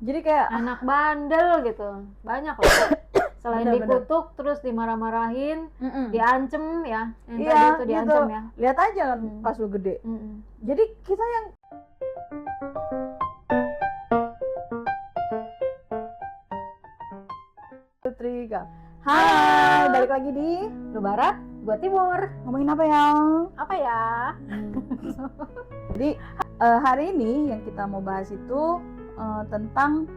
Jadi kayak anak bandel gitu, banyak loh. Selain Bener-bener. dikutuk, terus dimarah-marahin, mm-mm. diancem ya, yang Iya, tadi itu gitu. diancem ya. Lihat aja kan pas lu gede. Jadi kita yang Trika. Hai, balik lagi di Lu barat, gua timur. ngomongin apa ya? Apa ya? Jadi hari ini yang kita mau bahas itu tentang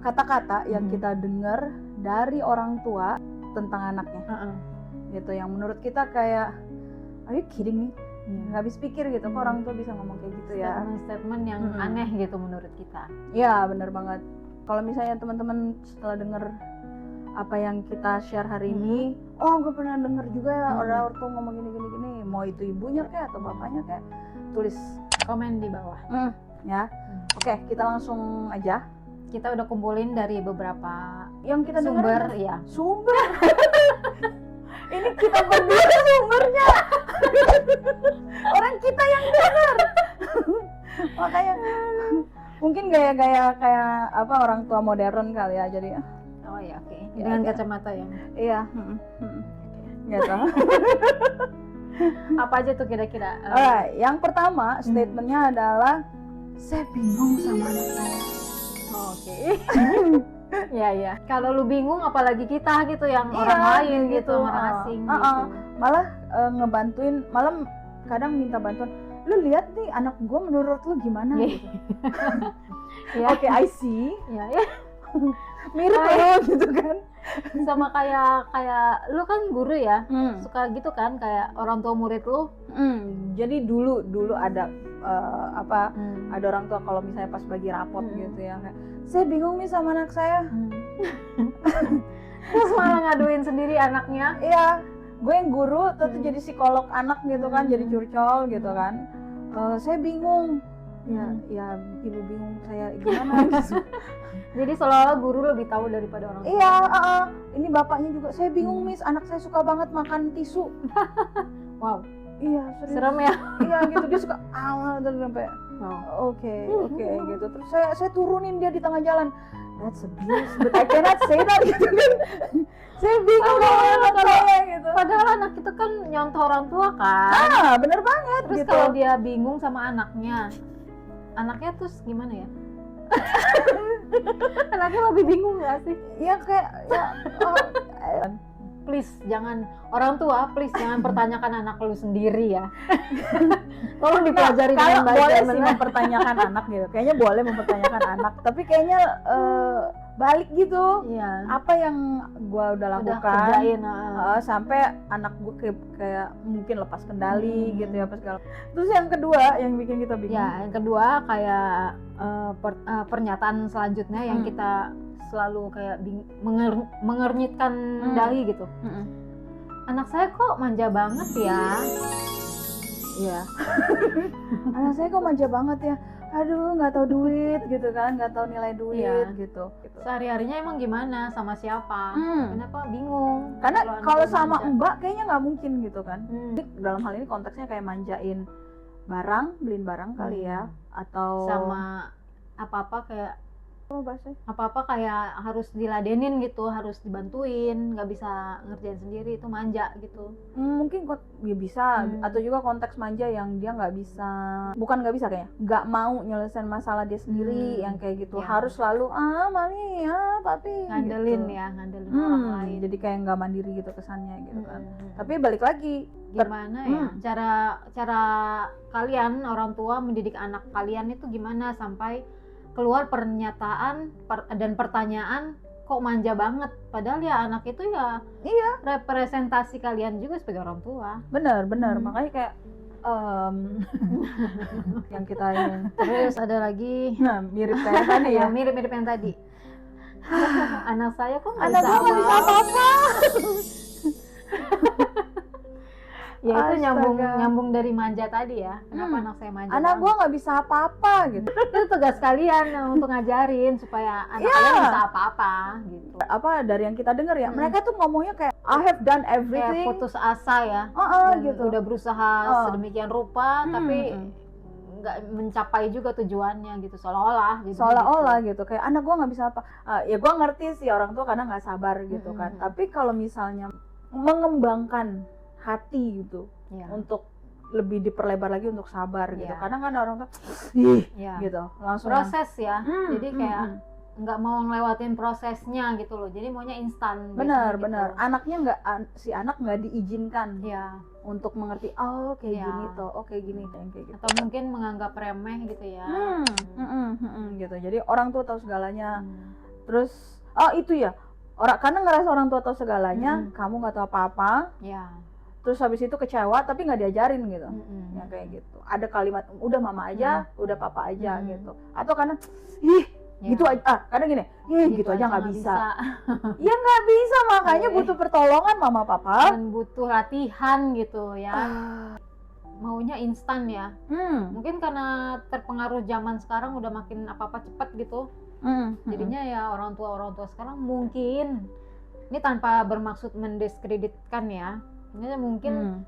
kata-kata yang kita dengar dari orang tua tentang anaknya. Gitu, yang menurut kita kayak, are you kidding me? Nggak habis pikir gitu, kok orang tua bisa ngomong kayak gitu ya. Statement yang aneh gitu menurut kita. Iya, bener banget. Kalau misalnya teman-teman setelah denger apa yang kita share hari ini, oh gue pernah denger juga ya orang tua ngomong gini, mau itu ibunya kayak atau bapaknya kayak, tulis Komen di bawah. ya. Oke, kita langsung aja. Kita udah kumpulin dari beberapa Yang kita sumber, denger ya. Sumber. Ini kita berdua sumbernya. Orang kita yang denger. Makanya mungkin gaya-gaya kayak apa orang tua modern kali ya, jadi Oh ya, oke. Ya, Dengan oke. kacamata yang iya. Nggak tahu. apa aja tuh kira-kira? Yang pertama statementnya adalah saya bingung sama anak saya. Oke. Ya. Kalau lu bingung, apalagi kita gitu yang Iya, orang lain gitu, gitu. orang asing Heeh. gitu. Malah ngebantuin, malah kadang minta bantuan. Lu lihat nih anak gue menurut lu gimana? Gitu. Ya. Oke, I see. Ya. Mirip lu gitu kan? Sama kayak lu kan guru ya, suka gitu kan kayak orang tua murid lu. Jadi dulu ada ada orang tua kalau misalnya pas bagi rapot gitu ya, kayak, saya bingung nih sama anak saya. Terus malah ngaduin sendiri anaknya. Iya, gue yang guru tentu jadi psikolog anak gitu kan, jadi curcol gitu kan. Saya bingung. Ya ibu bingung saya gimana gitu. Jadi seolah-olah guru lebih tahu daripada orang tua. Iya, ini bapaknya juga, saya bingung miss, anak saya suka banget makan tisu. Wow, Iya, serius. serem ya. Iya gitu, dia suka terus sampai oke gitu. Terus saya turunin dia di tengah jalan. That's abuse, but I cannot say that gitu kan. Saya bingung sama anak saya gitu. Padahal anak itu kan nyontoh orang tua kan. Bener banget. Terus gitu. kalau dia bingung sama anaknya terus gimana ya? Anaknya lebih bingung gak sih? Iya kayak Please jangan, orang tua please jangan pertanyakan anak lu sendiri ya. Tolong dipelajari dengan kalau baik boleh dan sih benar. mempertanyakan anak gitu. Kayaknya boleh mempertanyakan anak, tapi kayaknya balik gitu. Iya. Apa yang gua udah lakukan kerjain, sampai anak gua kayak mungkin lepas kendali gitu ya pas segala. Terus yang kedua yang bikin kita bingung. Ya, yang kedua kayak pernyataan selanjutnya yang kita selalu kayak mengernyitkan dahi gitu. Anak saya kok manja banget ya. Iya. Anak saya kok manja banget ya. Aduh, nggak tahu duit gitu kan, nggak tahu nilai duit gitu. Sehari-harinya emang gimana, sama siapa? Kenapa bingung? Karena kalau sama mbak kayaknya nggak mungkin gitu kan. Dalam hal ini konteksnya kayak manjain barang, beliin barang kali ya, atau sama apa-apa kayak bahasanya? apa-apa kayak harus diladenin gitu, harus dibantuin, nggak bisa ngerjain sendiri, itu manja gitu. Mungkin ya bisa, atau juga konteks manja yang dia nggak bisa, bukan nggak bisa, kayak nggak mau nyelesain masalah dia sendiri, yang kayak gitu harus selalu mami papi ngandelin gitu. Ngandelin orang lain. Jadi kayak nggak mandiri gitu kesannya gitu kan. Tapi balik lagi gimana ya cara kalian orang tua mendidik anak kalian itu gimana sampai keluar pernyataan dan pertanyaan kok manja banget, padahal ya anak itu ya representasi kalian juga sebagai orang tua. Bener makanya kayak yang kita ini. Terus ada lagi mirip kayak tadi ya. Mirip yang tadi. Anak saya kok Anak gue nggak bisa apa-apa. Ya itu nyambung dari manja tadi ya. Kenapa anak saya manja? Anak gue nggak bisa apa-apa gitu. Itu tugas kalian untuk ngajarin supaya anak kalian bisa apa-apa gitu. Apa dari yang kita dengar ya, mereka tuh ngomongnya kayak I have done everything. Kayak putus asa ya. Gitu. Udah berusaha sedemikian rupa tapi nggak mencapai juga tujuannya gitu, seolah-olah gitu kayak anak gue nggak bisa apa. Ya gue ngerti sih orang tua kadang nggak sabar gitu kan, tapi kalau misalnya mengembangkan hati gitu untuk lebih diperlebar lagi untuk sabar gitu, kadang kan orang tua gitu langsung proses jadi kayak nggak mau ngelewatin prosesnya gitu loh, jadi maunya instan. Benar gitu. Anaknya si anak nggak diizinkan untuk mengerti kayak gini toh, kayak gini kayak gitu, atau mungkin menganggap remeh gitu ya. Gitu, jadi orang tua tahu segalanya. Terus itu ya karena ngerasa orang tua tahu segalanya, kamu nggak tahu apa-apa. Terus habis itu kecewa tapi nggak diajarin gitu. Ya kayak gitu. Ada kalimat udah mama aja, udah papa aja gitu. Atau karena gitu aja. Kadang gini, gitu aja nggak bisa. Ya nggak bisa, makanya butuh pertolongan mama papa. Dan butuh latihan gitu ya. Maunya instan ya. Mungkin karena terpengaruh zaman sekarang udah makin apa-apa cepat gitu. Jadinya ya orang tua sekarang mungkin, ini tanpa bermaksud mendiskreditkan ya, ini mungkin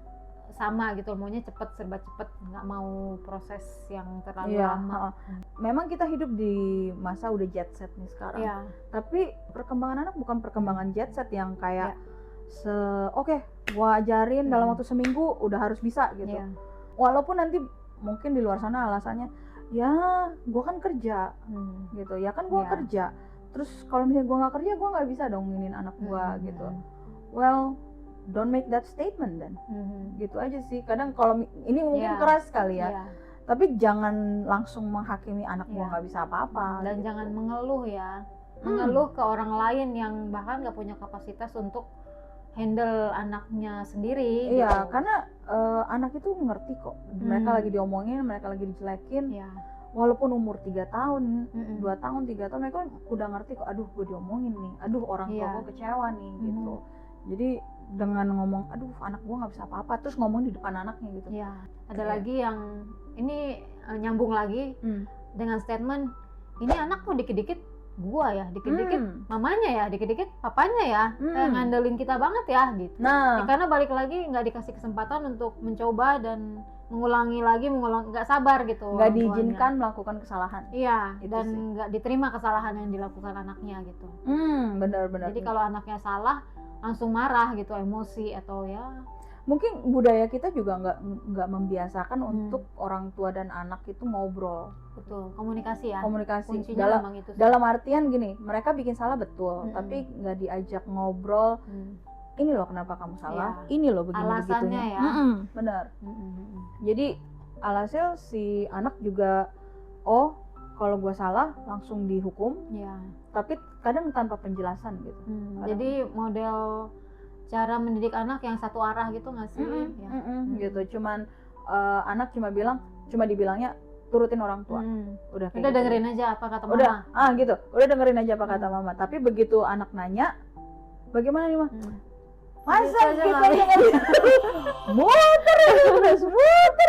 sama gitu, maunya serba cepet, nggak mau proses yang terlalu lama. Memang kita hidup di masa udah jet set nih sekarang, tapi perkembangan anak bukan perkembangan jet set yang kayak gua ajarin dalam waktu seminggu udah harus bisa gitu. Walaupun nanti mungkin di luar sana alasannya ya gua kan kerja gitu, ya kan gua kerja, terus kalau misalnya gua nggak kerja gua nggak bisa dong nginin anak gua gitu. Well, don't make that statement then. Gitu aja sih. Kadang kalau ini mungkin keras sekali ya. Tapi jangan langsung menghakimi anak gua nggak bisa apa-apa. Dan gitu. jangan mengeluh ya. Mengeluh ke orang lain yang bahkan nggak punya kapasitas untuk handle anaknya sendiri. Iya, gitu. karena anak itu ngerti kok. Mereka lagi diomongin, mereka lagi dijelekin. Walaupun umur 3 tahun, 2 tahun, 3 tahun, mereka udah ngerti kok, aduh gue diomongin nih, aduh orang tua gue kecewa nih gitu. Jadi dengan ngomong, aduh anak gue nggak bisa apa-apa, terus ngomong di depan anaknya gitu. Ada lagi yang ini nyambung lagi dengan statement, ini anak kok dikit-dikit gua ya, dikit-dikit mamanya ya, dikit-dikit papanya ya, kayak ngandelin kita banget ya gitu. Karena balik lagi nggak dikasih kesempatan untuk mencoba dan mengulangi lagi, nggak sabar gitu. Nggak diizinkan melakukan kesalahan. Dan nggak diterima kesalahan yang dilakukan anaknya gitu. Benar-benar. Jadi kalau anaknya salah langsung marah gitu, emosi atau ya. Mungkin budaya kita juga nggak membiasakan untuk orang tua dan anak itu ngobrol. Betul, komunikasi ya. Komunikasi. Kuncinya memang itu. Dalam artian gini, mereka bikin salah betul, tapi nggak diajak ngobrol. Ini loh kenapa kamu salah, ini loh begini-begitunya. Ya. Benar. Jadi alhasil si anak juga, kalau gue salah langsung dihukum. Tapi kadang tanpa penjelasan gitu. Jadi model cara mendidik anak yang satu arah gitu nggak sih? Gitu. Cuman anak cuma dibilangnya turutin orang tua. Udah gitu. Dengerin aja apa kata mama. Gitu. Udah dengerin aja apa kata mama. Tapi begitu anak nanya, bagaimana nih, Ma? Masa kita muter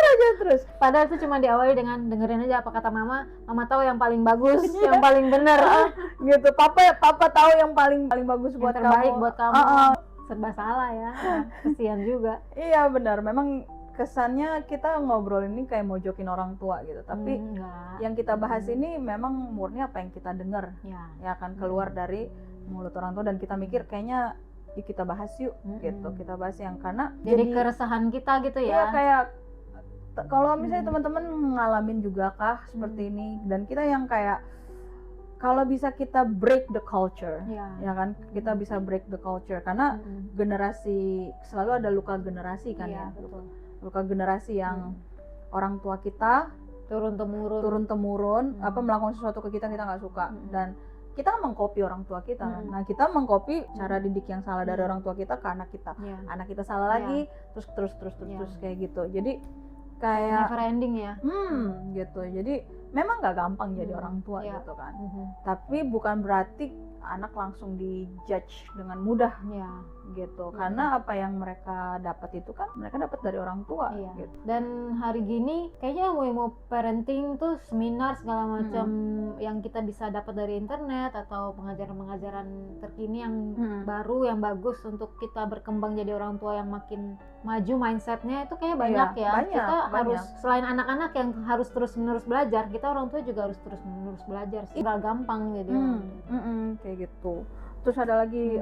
aja terus. Padahal itu cuma diawali dengan dengerin aja apa kata mama. Mama tahu yang paling bagus, yang paling benar. Gitu. Papa tahu yang paling bagus buat terbaik kamu. Buat kamu. Serba salah ya. Kesian juga. Iya benar. Memang kesannya kita ngobrol ini kayak mojokin orang tua gitu. Tapi yang kita bahas ini memang murni apa yang kita dengar. Ya kan keluar dari mulut orang tua dan kita mikir kayaknya kita bahas yuk gitu. Kita bahas yang karena jadi keresahan kita gitu ya. Iya kayak kalau misalnya teman-teman ngalamin juga kah seperti ini, dan kita yang kayak kalau bisa kita break the culture, ya kan, kita bisa break the culture karena generasi selalu ada luka generasi kan ya, luka generasi yang orang tua kita turun temurun apa melakukan sesuatu ke kita nggak suka, dan kita mengcopy orang tua kita. Nah kita mengcopy cara didik yang salah dari orang tua kita ke anak kita, anak kita salah lagi, terus kayak gitu. Jadi kayak never ending ya. Gitu. Jadi memang nggak gampang jadi Hmm, orang tua iya. gitu kan. Tapi bukan berarti anak langsung dijudge dengan mudah Ya. gitu, karena apa yang mereka dapat itu kan mereka dapat dari orang tua Iya. gitu. Dan hari gini kayaknya ilmu parenting tuh seminar segala macam yang kita bisa dapat dari internet atau pengajaran-pengajaran terkini yang baru yang bagus untuk kita berkembang jadi orang tua yang makin maju mindsetnya itu kayak banyak Iya, ya. banyak, Kita harus banyak. selain anak-anak yang harus terus-menerus belajar, kita orang tua juga harus terus-menerus belajar sih. Gak gampang jadi orang tua. Kayak gitu. Terus ada lagi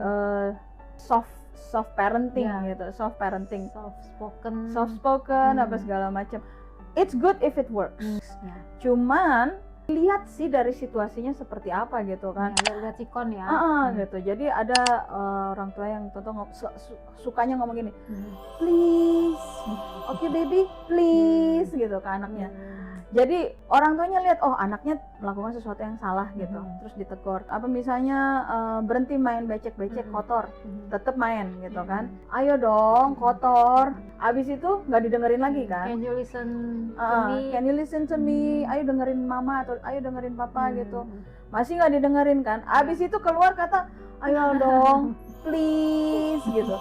soft parenting Ya. gitu, soft parenting, Soft spoken apa segala macam. It's good if it works. Ya. Cuman lihat sih dari situasinya seperti apa gitu kan. Ya, lihat sikon ya. Gitu. Jadi ada orang tua yang tentu sukanya ngomong gini, please, okay baby, please gitu ke anaknya. Jadi orang tuanya lihat, oh anaknya melakukan sesuatu yang salah gitu, terus ditegur. Apa misalnya berhenti main becek-becek kotor, tetap main gitu kan. Ayo dong kotor. Abis itu nggak didengerin lagi kan. Can you listen to me? Can you listen to me? Ayo dengerin mama atau ayo dengerin papa gitu. Masih nggak didengerin kan. Abis itu keluar kata, ayo dong please gitu.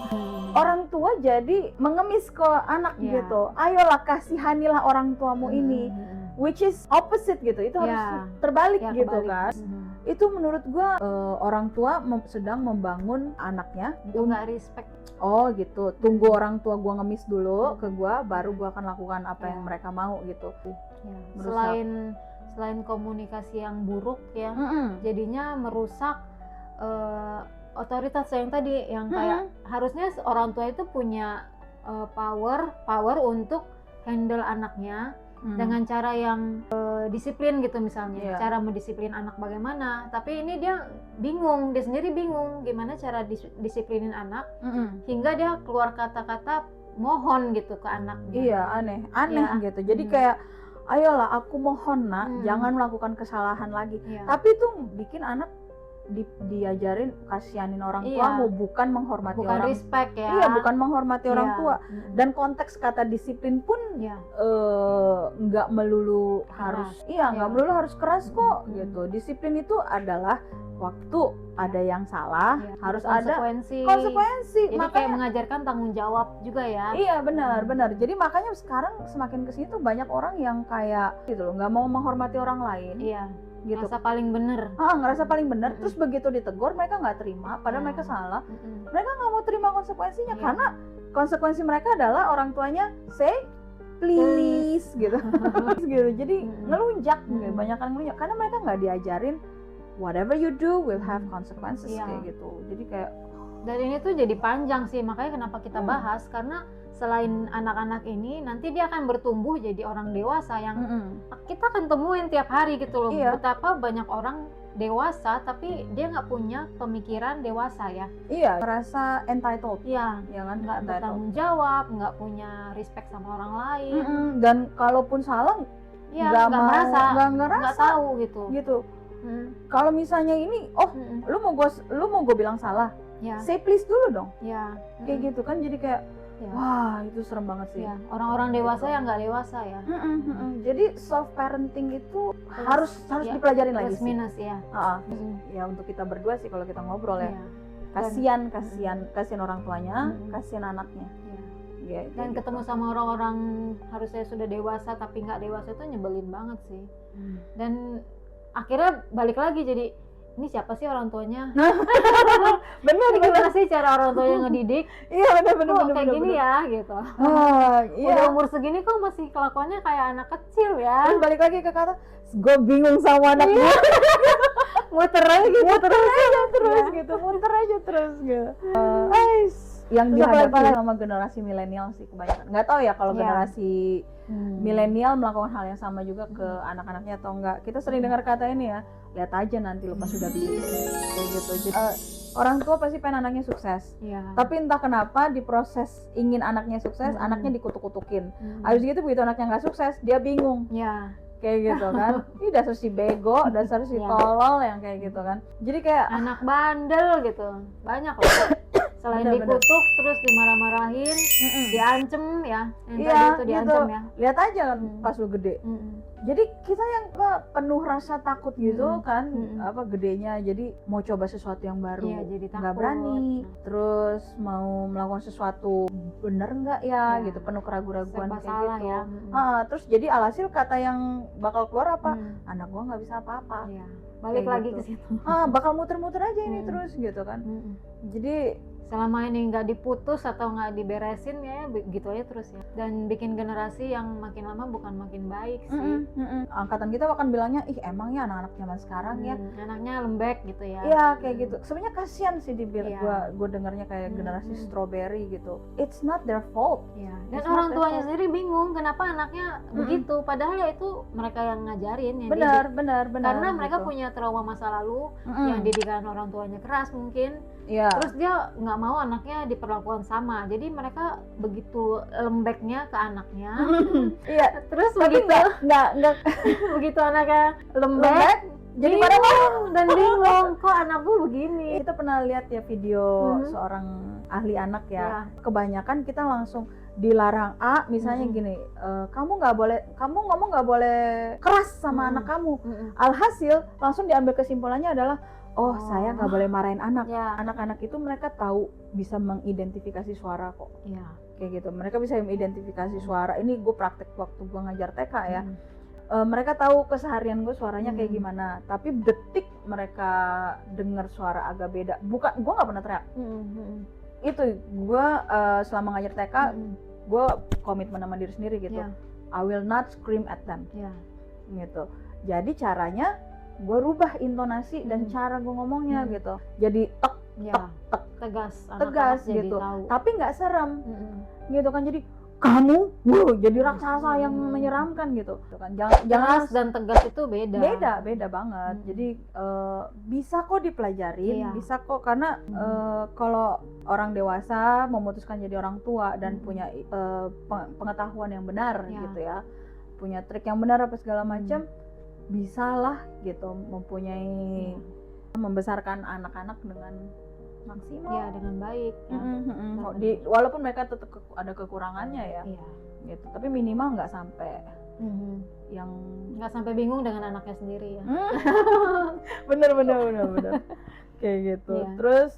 Orang tua jadi mengemis ke anak gitu. Ayolah kasihanilah orang tuamu ini. Which is opposite gitu. Itu harus terbalik gitu kebalik. kan. Itu menurut gua orang tua sedang membangun anaknya Itu nggak respect. oh gitu, tunggu orang tua gua ngemis dulu ke gua, baru gua akan lakukan apa yang mereka mau gitu. Selain komunikasi yang buruk ya, jadinya merusak otoritas yang tadi yang kayak harusnya orang tua itu punya power untuk handle anaknya dengan cara yang disiplin gitu misalnya. Cara mendisiplin anak bagaimana, tapi ini dia sendiri bingung gimana cara disiplinin anak hingga dia keluar kata-kata mohon gitu ke anaknya. Iya, aneh gitu. Jadi kayak ayolah aku mohon nak, jangan melakukan kesalahan lagi. Tapi itu bikin anak diajarin kasihanin orang tuamu, bukan menghormati bukan orang. Respect ya. Iya, bukan menghormati orang tua. Dan konteks kata disiplin pun nggak melulu harus, nggak melulu harus keras kok gitu. Disiplin itu adalah waktu ada yang salah, harus ada konsekuensi. Jadi Makanya kayak mengajarkan tanggung jawab juga ya. iya benar. Jadi makanya sekarang semakin kesini tuh banyak orang yang kayak gitu loh, nggak mau menghormati orang lain. Iya. Gitu. Ngerasa paling bener. Ngerasa paling benar. Terus begitu ditegur mereka nggak terima, padahal mereka salah. Mereka nggak mau terima konsekuensinya karena konsekuensi mereka adalah orang tuanya say please gitu. Gitu. Jadi ngelunjak, banyakan ngelunjak karena mereka nggak diajarin whatever you do will have consequences kayak gitu. Jadi kayak dan ini tuh jadi panjang sih, makanya kenapa kita bahas karena selain anak-anak ini nanti dia akan bertumbuh jadi orang dewasa yang kita akan temuin tiap hari gitu loh. Betapa banyak orang dewasa tapi dia nggak punya pemikiran dewasa ya. Iya, merasa entitled. Iya, kan, nggak bertanggung jawab, nggak punya respect sama orang lain. Dan kalaupun salah nggak nggak tahu gitu. Kalau misalnya ini lu mau gue bilang salah, say please dulu dong. Kayak gitu kan, jadi kayak wah itu serem banget sih. Orang-orang dewasa yang nggak dewasa ya. Jadi soft parenting itu harus dipelajarin lagi plus minus sih. Ya. Ya untuk kita berdua sih kalau kita ngobrol ya. Kasihan orang tuanya, kasihan anaknya. Dan ketemu sama orang-orang harusnya sudah dewasa tapi nggak dewasa itu nyebelin banget sih. Dan akhirnya balik lagi jadi ini siapa sih orang tuanya? Bener. Gimana sih cara orang tuanya ngedidik? Iya bener. Kayak gini ya gitu. Udah umur segini kok masih kelakuannya kayak anak kecil ya. Terus balik lagi ke kata, gue bingung sama anak gue. Muter aja terus gitu. Yang dihadapi sama generasi milenial sih kebanyakan. Nggak tahu ya kalau generasi milenial melakukan hal yang sama juga ke anak-anaknya atau enggak. Kita sering dengar kata ini ya, lihat aja nanti lu pas sudah gede kayak gitu. Jadi orang tua pasti pengen anaknya sukses. Tapi entah kenapa di proses ingin anaknya sukses, anaknya dikutuk-kutukin. Habis gitu begitu anaknya nggak sukses, dia bingung. Kayak gitu kan. Ih dasar si bego, dasar si tolol yang kayak gitu kan. Jadi kayak anak bandel gitu. Banyak loh. Selain Bener, dikutuk terus dimarah-marahin, diancem ya. Yang Iya, tadi itu gitu. diancem ya. Lihat aja kan Mm. pas lu gede. Mm-mm. Jadi kita yang penuh rasa takut gitu kan, Mm-mm. gedenya. Jadi mau coba sesuatu yang baru, Iya, jadi nggak takut. berani. Terus mau melakukan sesuatu bener nggak ya, Iya. gitu, penuh keraguan-keraguan Serba kayak salah gitu. ya. Terus jadi alhasil kata yang bakal keluar apa? Mm. Anak gua nggak bisa apa-apa. Iya. Balik Kayak lagi gitu. ke situ. Bakal muter-muter aja ini Mm. terus gitu kan. Mm-mm. Jadi Selama ini nggak diputus atau nggak diberesin ya begitu aja terus ya. Dan bikin generasi yang makin lama bukan makin baik sih. angkatan kita bahkan bilangnya, ih emangnya anak-anak zaman sekarang ya. Anaknya lembek gitu ya. Iya kayak gitu. Sebenarnya kasihan sih Iya. gue dengarnya kayak generasi Mm-mm. strawberry gitu. It's not their fault. Iya. Dan It's orang not their tuanya fault. sendiri bingung kenapa anaknya begitu. Padahal ya itu mereka yang ngajarin, yang Benar. karena mereka gitu. punya trauma masa lalu, Mm-mm. yang didikan orang tuanya keras mungkin. Iya. Terus dia nggak mau anaknya diperlakukan sama, jadi mereka begitu lembeknya ke anaknya. Iya. Terus Tapi begitu nggak begitu anaknya lembek, lembek. Jadi pada bingung dan bingung kok anakku begini. kita pernah lihat ya video seorang ahli anak ya. Ya. Kebanyakan kita langsung dilarang misalnya gini, kamu ngomong nggak boleh keras sama anak kamu. Alhasil langsung diambil kesimpulannya adalah saya nggak boleh marahin anak. Ya. Anak-anak itu mereka tahu bisa mengidentifikasi suara kok. Iya. Kayak gitu. Mereka bisa mengidentifikasi suara. Ini gue praktek waktu gue ngajar TK ya. Mereka tahu keseharian gue suaranya kayak gimana. Tapi detik mereka dengar suara agak beda. Bukan, gue nggak pernah teriak. Itu gue selama ngajar TK, gue komitmen sama diri sendiri gitu. Iya. I will not scream at them. Iya. Gitu. Jadi caranya gue rubah intonasi dan cara gue ngomongnya gitu. Jadi Ya. tek, Tegas. tegas anak-anak jadi gitu. tahu. Tapi nggak serem. Gitu kan, jadi kamu jadi raksasa yang menyeramkan gitu kan. Jangan Jelas dan tegas itu beda. beda banget. Jadi bisa kok dipelajarin, Iya. bisa kok, karena kalau orang dewasa memutuskan jadi orang tua dan punya pengetahuan yang benar Iya. gitu ya, punya trik yang benar apa segala macam, bisalah gitu mempunyai membesarkan anak-anak dengan maksimal. Ya, dengan baik. Ya. Walaupun mereka tetap ada kekurangannya ya, Iya. gitu. Tapi minimal nggak sampai yang Nggak sampai bingung dengan anaknya sendiri ya. bener kayak gitu. Iya. Terus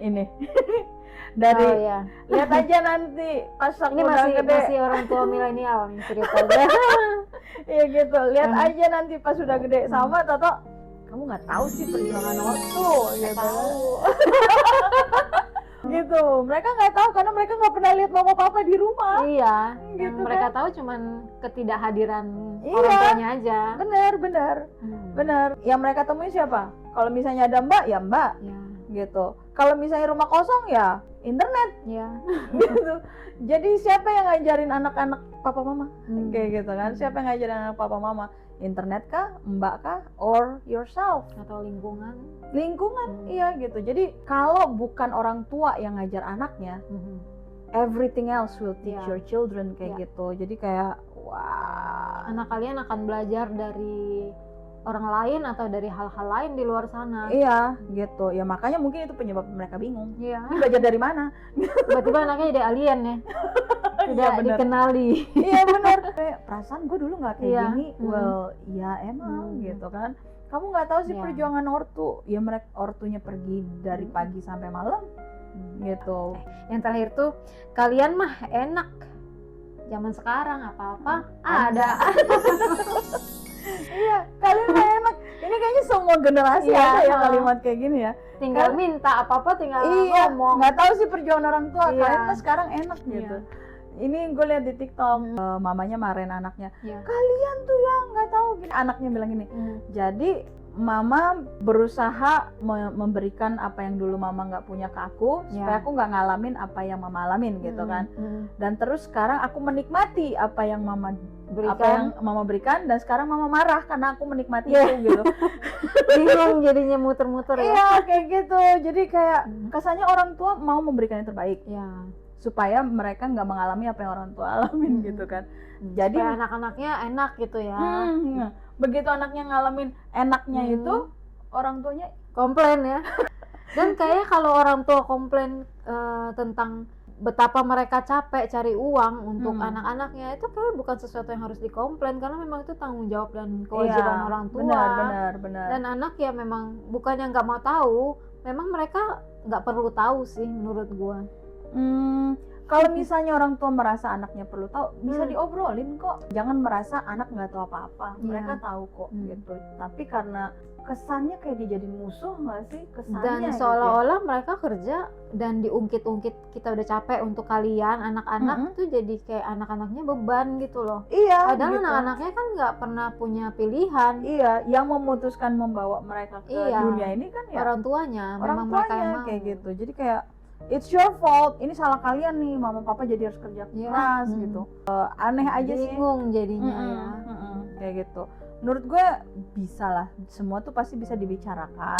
ini dari Oh iya. lihat aja nanti pas aku Ini udah gede. masih orang tua milenial nih ceritanya. Iya gitu, lihat aja nanti pas udah gede. Sama Toto, kamu nggak tahu sih perjuangan ortu gitu. Gitu, mereka nggak tahu karena mereka nggak pernah lihat mama papa di rumah. Iya. Gitu Yang kan. mereka tahu cuman ketidakhadiran Iya. orang tuanya aja. Benar. Yang mereka temui siapa? Kalau misalnya ada mbak, ya mbak. Ya. Gitu. Kalau misalnya rumah kosong, ya internet. Ya. Gitu. Jadi siapa yang ngajarin anak-anak papa mama? Kayak gitu kan. Siapa yang ngajarin anak papa mama? Internet kah, mbak kah, or yourself? Atau lingkungan. Iya gitu. Jadi kalau bukan orang tua yang ngajar anaknya, everything else will teach Iya. your children kayak Iya. gitu. Jadi kayak wah. Anak kalian akan belajar dari orang lain atau dari hal-hal lain di luar sana. Iya gitu. Ya makanya mungkin itu penyebab mereka bingung. Iya. Ini belajar dari mana? Tiba-tiba anaknya jadi alien ya. Tidak Iya, bener. dikenali. Iya benar. Kayak perasaan gue dulu nggak kayak Iya. gini. Well, ya emang gitu kan. Kamu nggak tahu sih Iya. perjuangan ortu. Ya mereka ortunya pergi dari pagi sampai malam gitu. Yang terakhir tuh, kalian mah enak. Zaman sekarang apa-apa ada. Iya, kalian mah enak. Ini kayaknya semua generasi Iya, ada ya ha. kalimat kayak gini ya. Tinggal minta apa-apa tinggal Iya, ngomong. nggak tahu sih perjuangan orang tua. Iya. Kalian mah sekarang enak gitu. Iya. Ini gue lihat di TikTok, mamanya marahin anaknya. Iya. Kalian tuh yang nggak tahu gini. Anaknya bilang gini. Jadi mama berusaha memberikan apa yang dulu mama nggak punya ke aku, supaya aku nggak ngalamin apa yang mama alamin gitu kan. Dan terus sekarang aku menikmati apa yang mama berikan, dan sekarang mama marah karena aku menikmati itu gitu. Bingung jadinya muter-muter ya. Iya kayak gitu. Jadi kayak kesannya orang tua mau memberikan yang terbaik Ya. supaya mereka nggak mengalami apa yang orang tua alamin gitu kan. Jadi Supaya anak-anaknya enak gitu ya. begitu anaknya ngalamin enaknya itu, orang tuanya Komplain ya. Dan kayaknya kalau orang tua komplain tentang betapa mereka capek cari uang untuk anak-anaknya, itu kayak bukan sesuatu yang harus dikomplain, karena memang itu tanggung jawab dan kewajiban orang tua. Benar. Dan anak ya memang bukannya nggak mau tahu, memang mereka nggak perlu tahu sih menurut gua. Kalau misalnya orang tua merasa anaknya perlu tahu, bisa diobrolin kok. Jangan merasa anak nggak tahu apa-apa. Mereka tahu kok gitu. Tapi karena kesannya kayak dijadiin musuh nggak sih? Kesannya Dan gitu seolah-olah mereka kerja dan diungkit-ungkit, kita udah capek untuk kalian anak-anak tuh jadi kayak anak-anaknya beban gitu loh. Iya. Padahal gitu. anak-anaknya kan nggak pernah punya pilihan. Iya, yang memutuskan membawa mereka ke dunia ini kan ya orang tuanya. orang Memang mereka yang tuanya mau. kayak gitu. Jadi kayak it's your fault, ini salah kalian nih, mama papa jadi harus kerja keras gitu. Aneh aja sih. Bingung jadinya ya. Kayak gitu. Menurut gue bisa lah, semua tuh pasti bisa dibicarakan.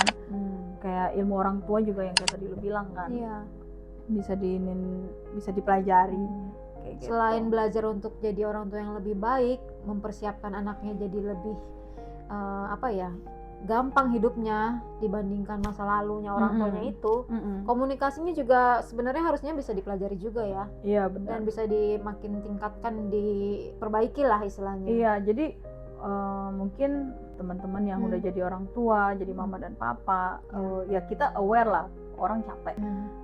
Kayak ilmu orang tua juga yang kayak tadi lu bilang kan. Iya. Bisa dipelajari. Kayak gitu. Selain belajar untuk jadi orang tua yang lebih baik, mempersiapkan anaknya jadi lebih gampang hidupnya dibandingkan masa lalunya orang tuanya itu. Komunikasinya juga sebenarnya harusnya bisa dipelajari juga ya. Iya benar. Dan bisa dimakin tingkatkan, diperbaiki lah istilahnya. Iya, jadi mungkin teman-teman yang udah jadi orang tua, jadi mama dan papa, ya kita aware lah orang capek.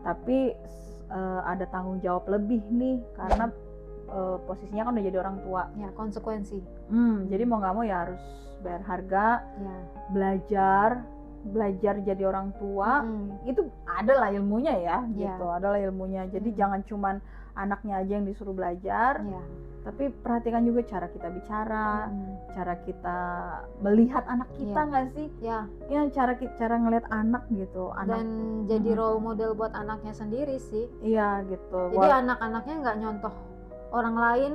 Tapi ada tanggung jawab lebih nih karena posisinya kan udah jadi orang tua. Ya, konsekuensi. Jadi mau nggak mau ya harus bayar harga, belajar jadi orang tua. Itu adalah ilmunya ya, gitu. Adalah ilmunya. Jadi jangan cuman anaknya aja yang disuruh belajar, tapi perhatikan juga cara kita bicara, cara kita melihat anak kita nggak sih? Ya cara ngelihat anak gitu. Dan jadi role model buat anaknya sendiri sih. Iya gitu. Jadi anak-anaknya nggak nyontoh orang lain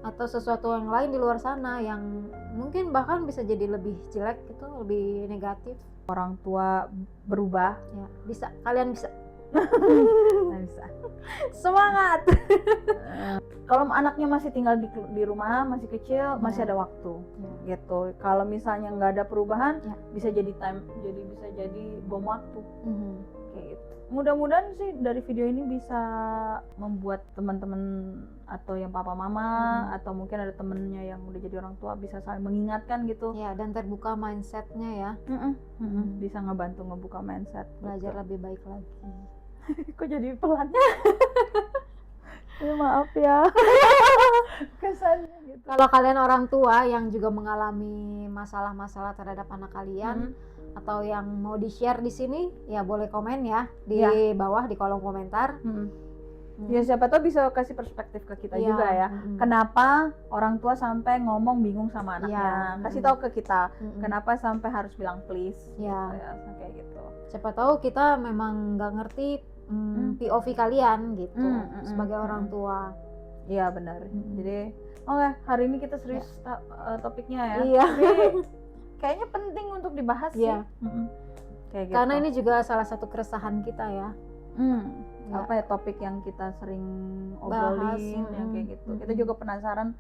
atau sesuatu yang lain di luar sana yang mungkin bahkan bisa jadi lebih jelek gitu, lebih negatif. Orang tua berubah. Ya, bisa. Kalian bisa. Bisa. Semangat. Kalau anaknya masih tinggal di rumah, masih kecil, masih ada waktu. Gitu. Kalau misalnya nggak ada perubahan, bisa jadi bisa jadi bom waktu. Kayak gitu. Mudah-mudahan sih dari video ini bisa membuat teman-teman atau yang papa mama atau mungkin ada temennya yang udah jadi orang tua bisa saling mengingatkan gitu. Ya, dan terbuka mindsetnya ya. Bisa ngebantu ngebuka mindset. Belajar lebih baik lagi. Kok jadi pelan? Ya, maaf ya. Kesannya gitu. Kalau kalian orang tua yang juga mengalami masalah-masalah terhadap anak kalian atau yang mau di-share di sini, ya boleh komen ya di bawah di kolom komentar. Ya siapa tahu bisa kasih perspektif ke kita juga ya. Kenapa orang tua sampai ngomong bingung sama anaknya? Kasih tahu ke kita. Kenapa sampai harus bilang please? Ya, kayak gitu. Siapa tahu kita memang nggak ngerti POV kalian gitu sebagai orang tua. Iya benar. Jadi hari ini kita serius topiknya ya. Iya. Kayaknya penting untuk dibahas sih. Kayak gitu. Karena ini juga salah satu keresahan kita ya. Apa ya topik yang kita sering obrolin yang kayak gitu. Kita juga penasaran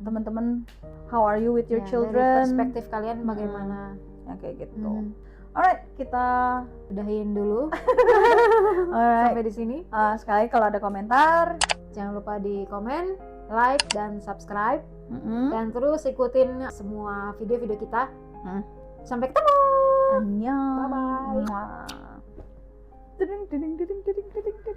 teman-teman, how are you with your children? Dari perspektif kalian bagaimana? Yang kayak gitu. Alright, kita udahin dulu. Sampai di sini. Sekali kalau ada komentar, jangan lupa di komen, like dan subscribe. Dan terus ikutin semua video-video kita. Sampai ketemu. Annyeong. Bye bye. Ding ding ding ding ding ding.